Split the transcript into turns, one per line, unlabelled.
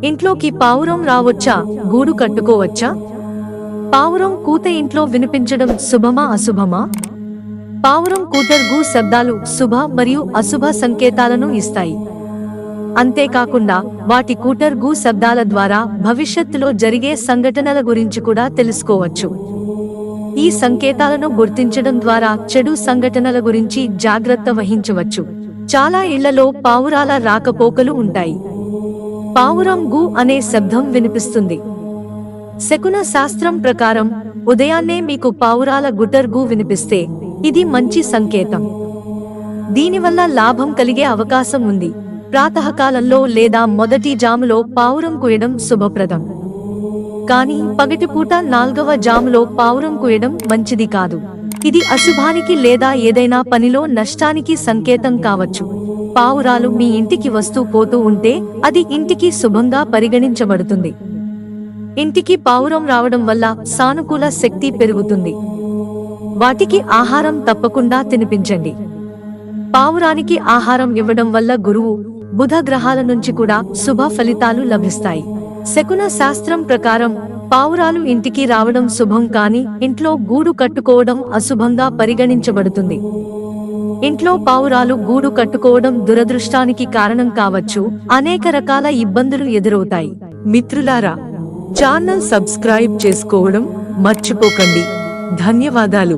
ఇంట్లోకి పావురం రావచ్చా? గూడు కట్టుకోవచ్చా? పావురం కూత ఇంట్లో వినిపించడం శుభమా అశుభమా? పావురం కూటర్గు శబ్దాలు శుభ మరియు అశుభ సంకేతాలను ఇస్తాయి. అంతేకాకుండా వాటి కూటర్గు శబ్దాల ద్వారా భవిష్యత్తులో జరిగే సంఘటనల గురించి కూడా తెలుసుకోవచ్చు. ఈ సంకేతాలను గుర్తించడం ద్వారా చెడు సంఘటనల గురించి జాగ్రత్త వహించవచ్చు. చాలా ఇళ్లలో పావురాల రాకపోకలు ఉంటాయి. పావురం గు అనే శబ్దం వినిపిస్తుంది. శకున శాస్త్రం ప్రకారం ఉదయాన్నే మీకు పావురాల గుటర్గు వినిపిస్తే ఇది మంచి సంకేతం. దీనివల్ల లాభం కలిగే అవకాశం ఉంది. ప్రాతకాలంలో లేదా మొదటి జాములో పావురం కూయడం శుభప్రదం. కానీ పగటిపూట 4వ జాములో పావురం కూయడం మంచిది కాదు. ఇది అశుభానికి లేదా ఏదైనా పనిలో నష్టానికి సంకేతం కావచ్చు. పావురాలు మీ ఇంటికి వస్తూ పోతూ ఉంటే అది ఇంటికి శుభంగా పరిగణించబడుతుంది. ఇంటికి పావురం రావడం వల్ల సానుకూల శక్తి పెరుగుతుంది. వాటికి ఆహారం తప్పకుండా తినిపించండి. పావురానికి ఆహారం ఇవ్వడం వల్ల గురువు, బుధ గ్రహాల నుంచి కూడా శుభ ఫలితాలు లభిస్తాయి. శకున శాస్త్రం ప్రకారం పావురాలు ఇంటికి రావడం శుభం, కానీ ఇంట్లో గూడు కట్టుకోవడం అశుభంగా పరిగణించబడుతుంది. ఇంట్లో పావురాలు గూడు కట్టుకోవడం దురదృష్టానికి కారణం కావచ్చు. అనేక రకాల ఇబ్బందులు ఎదురవుతాయి. మిత్రులారా, ఛానల్ సబ్స్క్రైబ్ చేసుకోవడం మర్చిపోకండి. ధన్యవాదాలు.